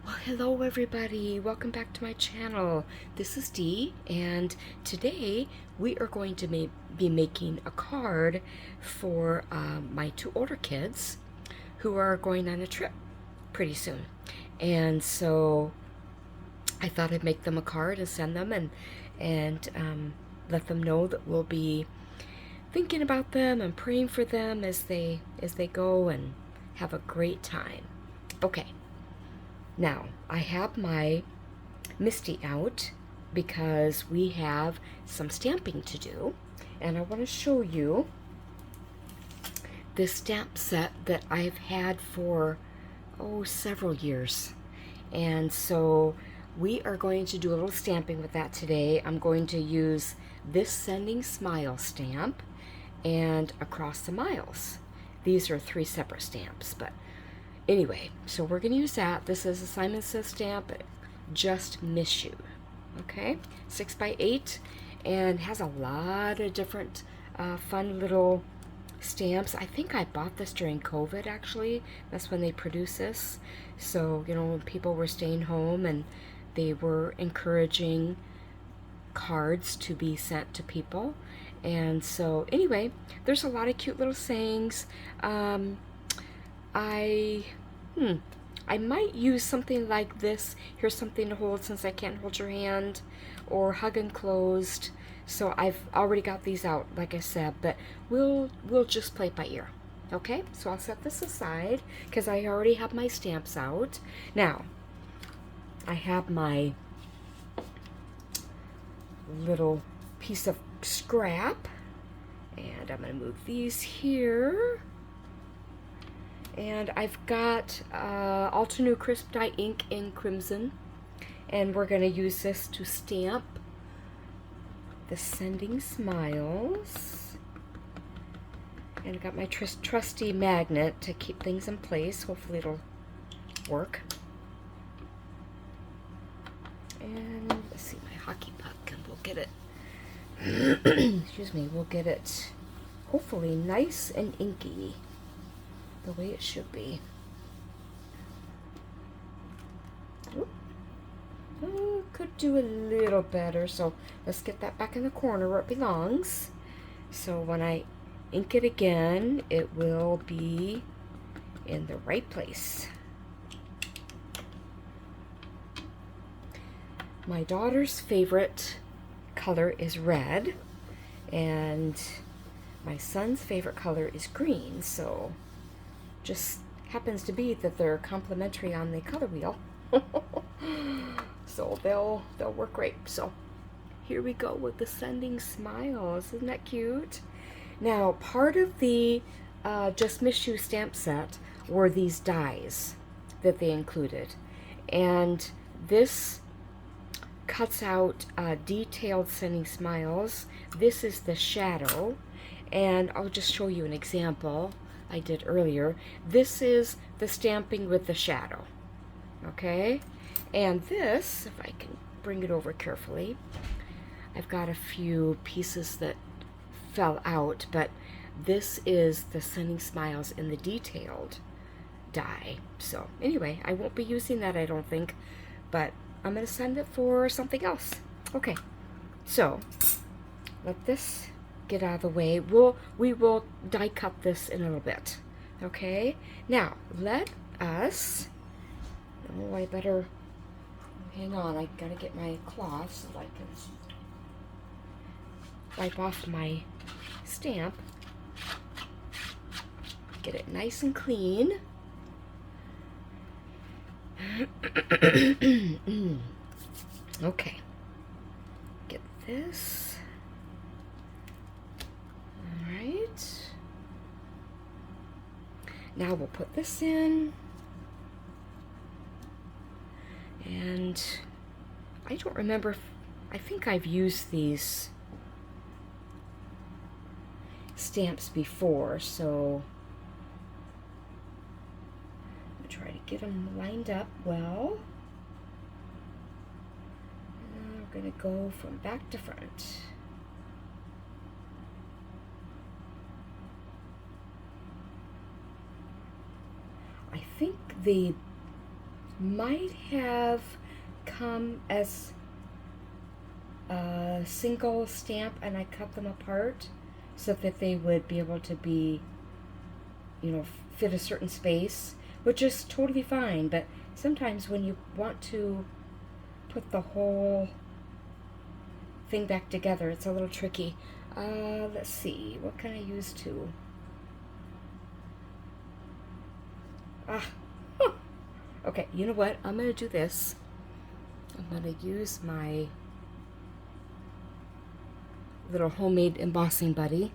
Well, hello everybody. Welcome back to my channel. This is Dee, and today we are going to be making a card for my two older kids who are going on a trip pretty soon. And so I thought I'd make them a card and send them and let them know that we'll be thinking about them and praying for them as they go and have a great time. Okay. Now, I have my Misty out because we have some stamping to do, and I want to show you this stamp set that I've had for, several years. And so we are going to do a little stamping with that today. I'm going to use this Sending Smile stamp and Across the Miles. These are 3 separate stamps, but anyway, so we're going to use that. This is a Simon Says stamp, Just Miss You. Okay, 6x8, and has a lot of different fun little stamps. I think I bought this during COVID, actually. That's when they produced this. So, when people were staying home and they were encouraging cards to be sent to people. And so, anyway, there's a lot of cute little sayings. I might use something like this. Here's something to hold since I can't hold your hand, or hug enclosed. So I've already got these out, like I said, but we'll just play it by ear. Okay, so I'll set this aside because I already have my stamps out. Now, I have my little piece of scrap, and I'm going to move these here. And I've got Altenew Crisp Dye ink in Crimson, and we're going to use this to stamp the Sending Smiles. And I've got my trusty magnet to keep things in place. Hopefully it'll work. And let's see, my hockey puck, and we'll get it, excuse me, we'll get it hopefully nice and inky, the way it should be. Oh, could do a little better, so let's get that back in the corner where it belongs. So when I ink it again, it will be in the right place. My daughter's favorite color is red, and my son's favorite color is green, so just happens to be that they're complementary on the color wheel. So they'll work great. So here we go with the Sending Smiles. Isn't that cute? Now, part of the Just Miss You stamp set were these dies that they included, and this cuts out detailed Sending Smiles. This is the shadow, and I'll just show you an example I did earlier. This is the stamping with the shadow, okay? And this, if I can bring it over carefully, I've got a few pieces that fell out, but this is the Sending Smiles in the detailed die. So anyway, I won't be using that, I don't think, but I'm going to send it for something else. Okay, so let this get out of the way. We will die cut this in a little bit. Okay, now let us, I better hang on, I gotta get my cloth so I can wipe off my stamp, get it nice and clean. Okay, get this. Alright, now we'll put this in, and I don't remember if, I think I've used these stamps before, so I'm going to try to get them lined up well. And we're going to go from back to front. I think the might have come as a single stamp, and I cut them apart so that they would be able to be, you know, fit a certain space, which is totally fine. But sometimes when you want to put the whole thing back together, it's a little tricky. Let's see, what can I use to? Okay, you know what? I'm going to do this. I'm going to use my little homemade embossing buddy.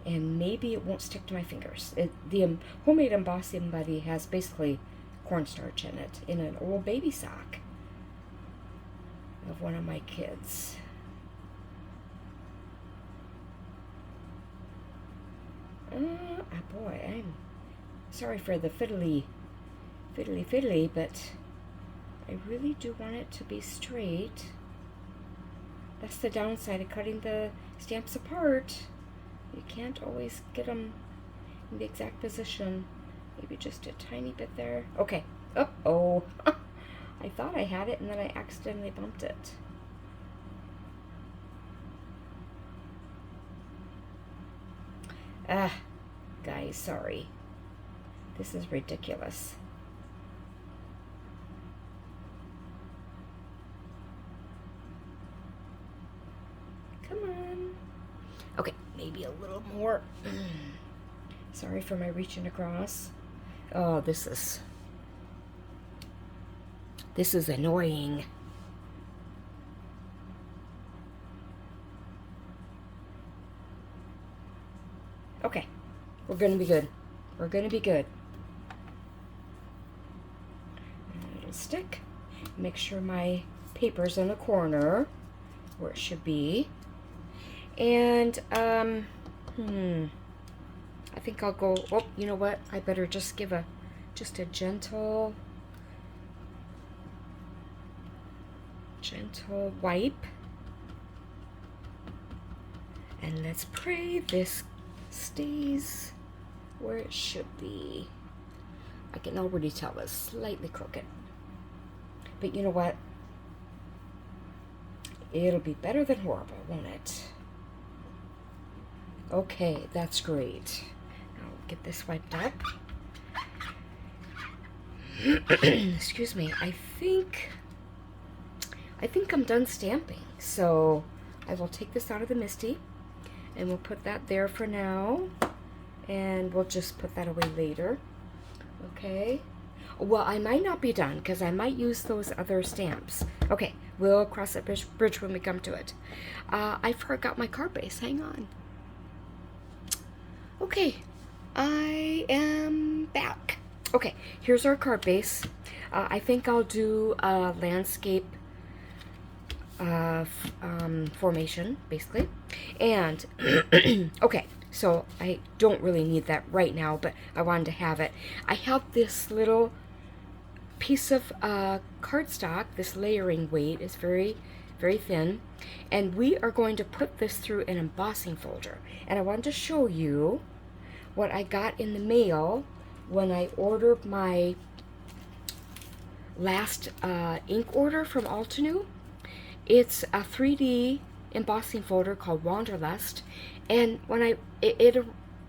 And maybe it won't stick to my fingers. The homemade embossing buddy has basically cornstarch in it, in an old baby sock of one of my kids. Boy, I'm sorry for the fiddly, but I really do want it to be straight. That's the downside of cutting the stamps apart. You can't always get them in the exact position. Maybe just a tiny bit there. Okay. Oh. I thought I had it, and then I accidentally bumped it. Guys, sorry. This is ridiculous. Come on. Okay, maybe a little more. Sorry for my reaching across. Oh, this is annoying. Okay, we're gonna be good. We're gonna be good. It'll stick. Make sure my paper's in the corner where it should be. And I think I'll go. Oh, you know what? I better just give a gentle wipe. And let's pray this stays where it should be. I can already tell it's slightly crooked. But you know what? It'll be better than horrible, won't it? Okay, that's great. Now get this wiped up. Excuse me. I think I'm done stamping. So I will take this out of the MISTI, and we'll put that there for now, and we'll just put that away later. Okay. Well, I might not be done because I might use those other stamps. Okay, we'll cross that bridge when we come to it. I forgot my card base. Hang on. Okay, I am back. Okay, here's our card base. I think I'll do a landscape formation, basically. And, okay, so I don't really need that right now, but I wanted to have it. I have this little piece of cardstock. This layering weight is very, very thin. And we are going to put this through an embossing folder. And I wanted to show you what I got in the mail when I ordered my last ink order from Altenew. It's a 3D embossing folder called Wanderlust, and when it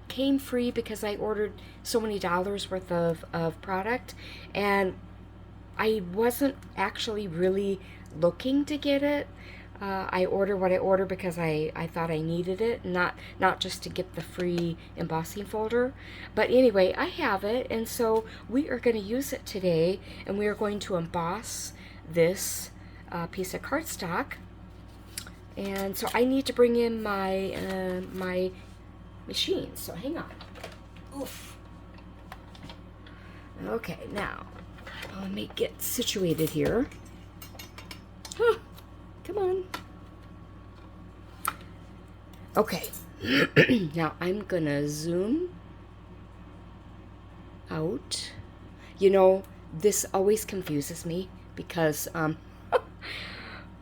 came free because I ordered so many dollars worth of product, and I wasn't actually really looking to get it. I ordered what I ordered because I thought I needed it, not just to get the free embossing folder. But anyway, I have it, and so we are going to use it today, and we are going to emboss this piece of cardstock. And so I need to bring in my my machine, so hang on. Oof. Okay, now let me get situated here. Huh. Come on. Okay. Now I'm gonna zoom out. You know, this always confuses me because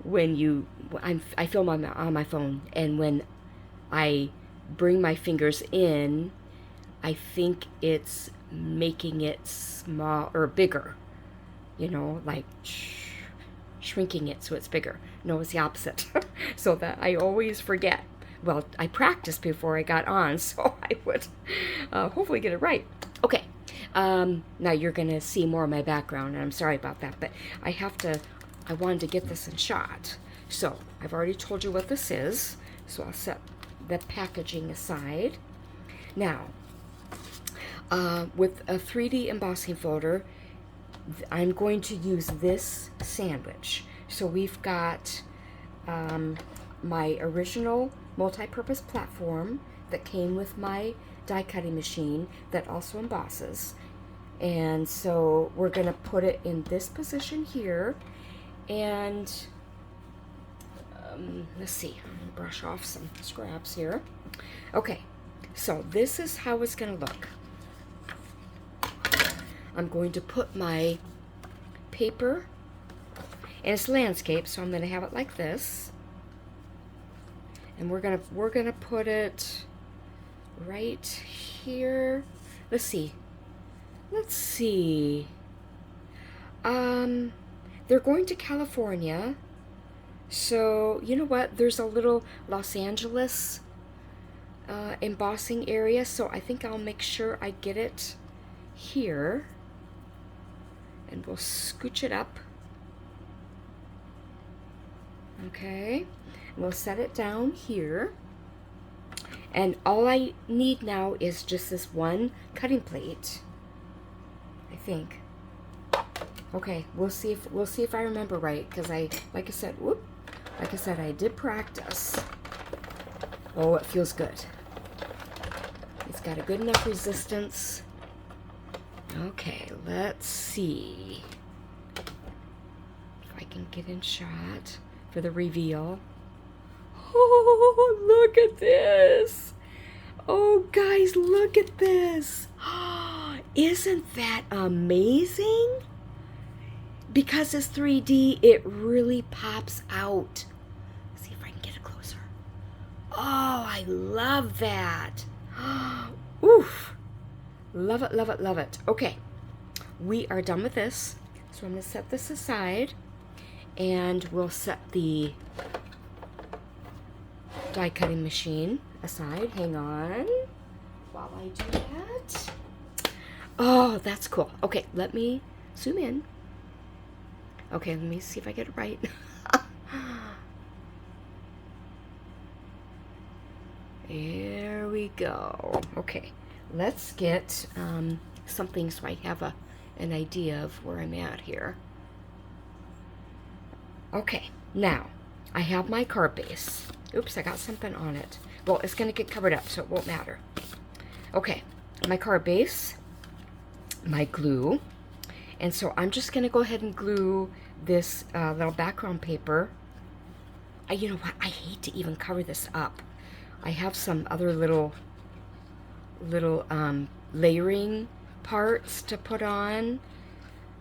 when I film on my phone, and when I bring my fingers in, I think it's making it small or bigger, you know, like shrinking it so it's bigger. No, it's the opposite. So that I always forget. Well, I practiced before I got on, so I would hopefully get it right. Okay, now you're gonna see more of my background, and I'm sorry about that, but I wanted to get this in shot. So I've already told you what this is, so I'll set the packaging aside. Now, with a 3D embossing folder, I'm going to use this sandwich. So we've got my original multi-purpose platform that came with my die cutting machine that also embosses. And so we're going to put it in this position here. And let's see, I'm going to brush off some scraps here. Okay, so this is how it's going to look. I'm going to put my paper, and it's landscape, so I'm going to have it like this. And we're gonna put it right here. Let's see. They're going to California, so you know what? There's a little Los Angeles embossing area, so I think I'll make sure I get it here, and we'll scooch it up. Okay, we'll set it down here, and all I need now is just this one cutting plate, I think. Okay, we'll see if I remember right, because like I said, I did practice. Oh, it feels good. It's got a good enough resistance. Okay, let's see if I can get in shot for the reveal. Oh, look at this. Oh, guys, look at this. Isn't that amazing? Because it's 3D, it really pops out. Let's see if I can get it closer. Oh, I love that. Oof. Love it, love it, love it. Okay, we are done with this. So I'm going to set this aside, and we'll set the die cutting machine aside. Hang on while I do that. Oh, that's cool. Okay, let me zoom in. Okay, let me see if I get it right. There we go. Okay, let's get something so I have an idea of where I'm at here. Okay, now I have my card base. Oops, I got something on it. Well, it's going to get covered up, so it won't matter. Okay, my card base, my glue, and so I'm just going to go ahead and glue this little background paper. You know what? I hate to even cover this up. I have some other little layering parts to put on,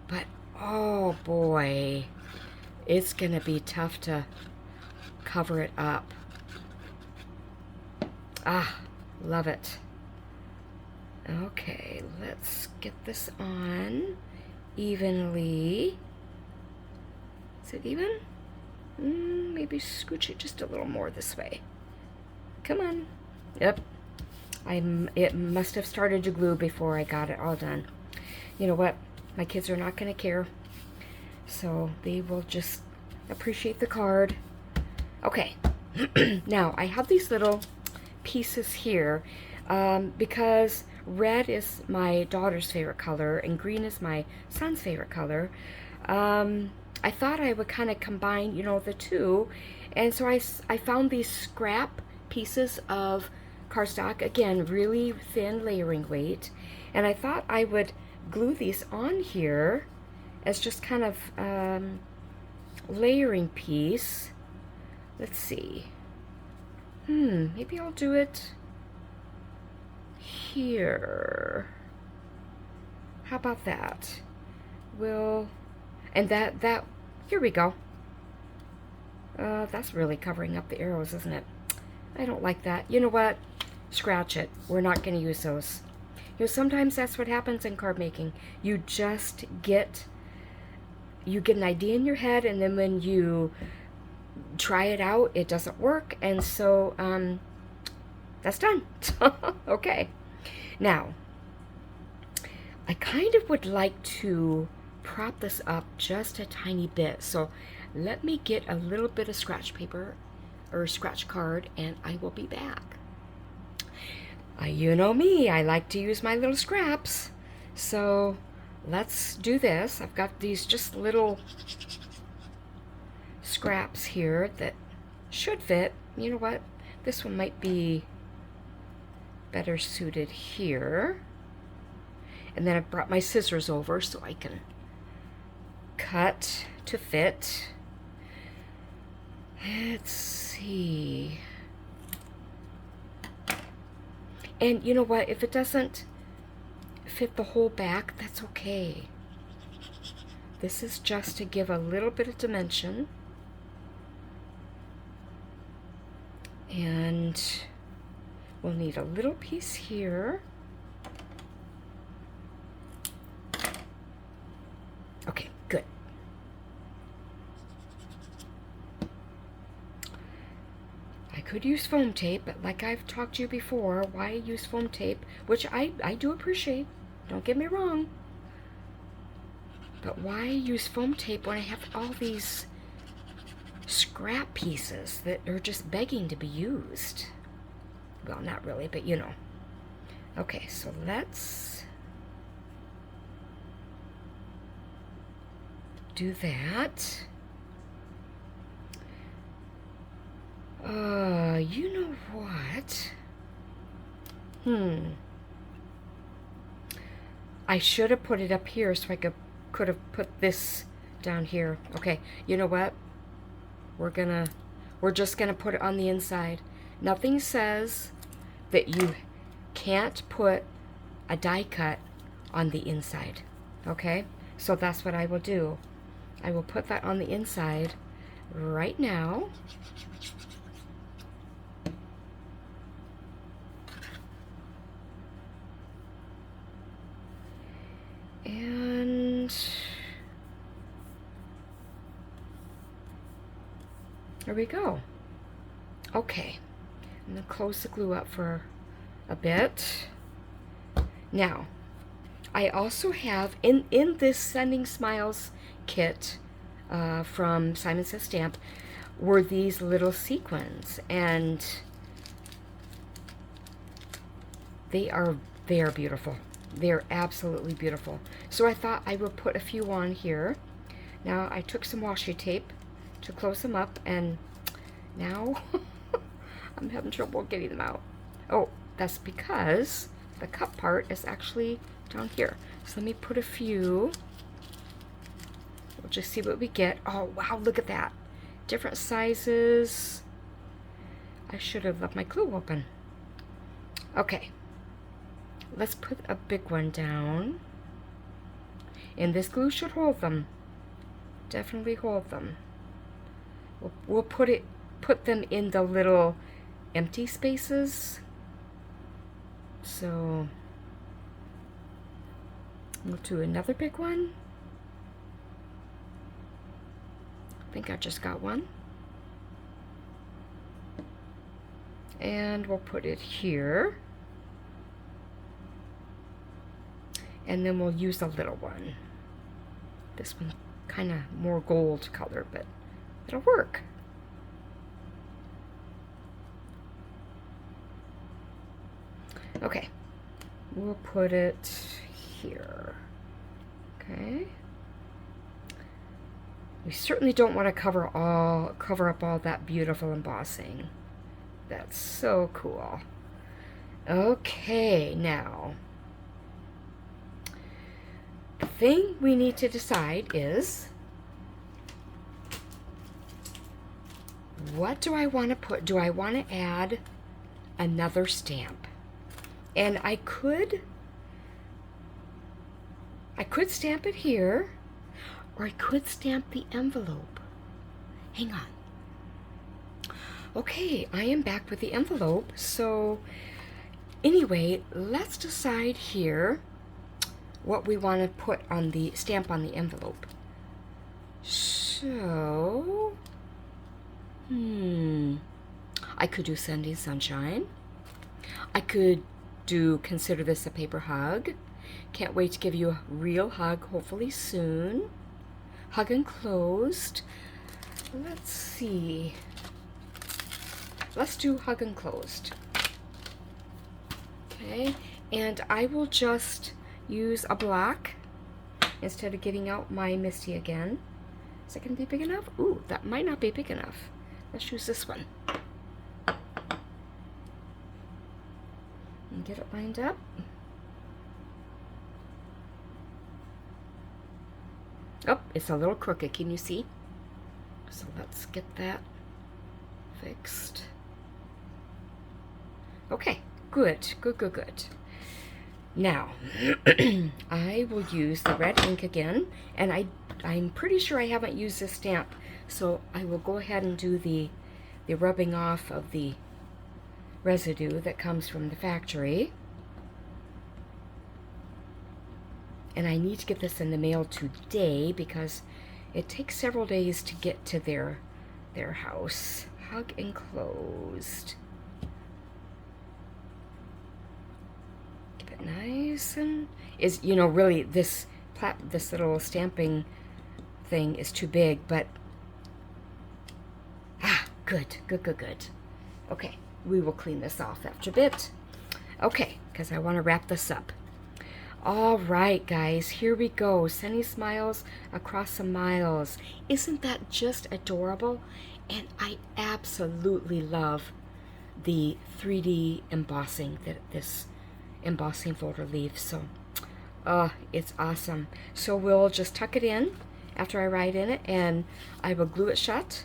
but oh boy, it's going to be tough to cover it up. Ah, love it. Okay, let's get this on evenly. Is it even? Maybe scooch it just a little more this way. Come on. Yep. It must have started to glue before I got it all done. You know what? My kids are not going to care. So they will just appreciate the card. Okay. Now, I have these little pieces here because red is my daughter's favorite color and green is my son's favorite color. I thought I would kind of combine, you know, the two. And so I found these scrap pieces of cardstock, again, really thin layering weight. And I thought I would glue these on here as just kind of layering piece. Let's see. Maybe I'll do it here. How about that? And that, here we go. That's really covering up the arrows, isn't it? I don't like that. You know what? Scratch it. We're not going to use those. You know, sometimes that's what happens in card making. You just get an idea in your head, and then when you try it out, it doesn't work, and so that's done. Okay. Now, I kind of would like to prop this up just a tiny bit, so let me get a little bit of scratch paper or scratch card, and I will be back. You know me, I like to use my little scraps, so let's do this. I've got these just little scraps here that should fit. You know what? This one might be better suited here. And then I brought my scissors over so I can cut to fit. Let's see. And you know what? If it doesn't fit the whole back, that's okay. This is just to give a little bit of dimension. And we'll need a little piece here. Okay, good. I could use foam tape, but like I've talked to you before, why use foam tape, which I do appreciate, don't get me wrong, but why use foam tape when I have all these scrap pieces that are just begging to be used? Well, not really, but you know. Okay, so let's do that. You know what? I should have put it up here so I could have put this down here. Okay, you know what? We're just gonna put it on the inside. Nothing says that you can't put a die cut on the inside. Okay? So that's what I will do. I will put that on the inside right now. And there we go. Okay, I'm going to close the glue up for a bit. Now, I also have, in this Sending Smiles kit from Simon Says Stamp, were these little sequins, and they are beautiful. They're absolutely beautiful. So I thought I would put a few on here. Now I took some washi tape to close them up, and now I'm having trouble getting them out. Oh, that's because the cup part is actually down here. So let me put a few. We'll just see what we get. Oh, wow, look at that. Different sizes. I should have left my glue open. Okay. Let's put a big one down. And this glue should hold them. Definitely hold them. We'll put them in the little empty spaces. So we'll do another big one. I think I just got one. And we'll put it here. And then we'll use a little one. This one kind of more gold color, but it'll work. Okay, we'll put it here. Okay. We certainly don't want to cover up all that beautiful embossing. That's so cool. Okay, now the thing we need to decide is, what do I want to put? Do I want to add another stamp? And I could stamp it here, or I could stamp the envelope. Hang on. Okay, I am back with the envelope. So Anyway, let's decide here what we want to put on the stamp on the envelope. So, I could do Sunday Sunshine. I could do Consider This a Paper Hug. Can't wait to give you a real hug, hopefully soon. Hug Enclosed. Let's see. Let's do Hug Enclosed. Okay, and I will just use a black instead of getting out my Misty again. Is that going to be big enough? Ooh, that might not be big enough. Let's use this one. And get it lined up. Oh, it's a little crooked, can you see? So let's get that fixed. Okay, good. Now, I will use the red ink again, and I'm pretty sure I haven't used this stamp, so I will go ahead and do the rubbing off of the residue that comes from the factory. And I need to get this in the mail today because it takes several days to get to their house. Hug Enclosed. Keep it nice and really this little stamping thing is too big, but good. Okay, we will clean this off after a bit. Okay, because I want to wrap this up. All right, guys, here we go. Sunny Smiles Across the Miles. Isn't that just adorable? And I absolutely love the 3D embossing that this embossing folder leaves. So, it's awesome. So we'll just tuck it in after I write in it, and I will glue it shut,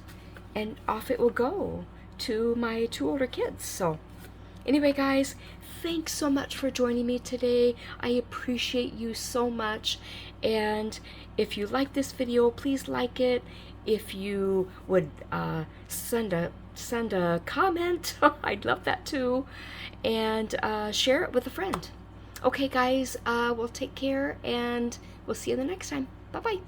and off it will go to my 2 older kids. So anyway, guys, thanks so much for joining me today. I appreciate you so much. And if you like this video, please like it. If you would send a comment, I'd love that too. And share it with a friend. Okay, guys, we'll take care, and we'll see you the next time. Bye-bye.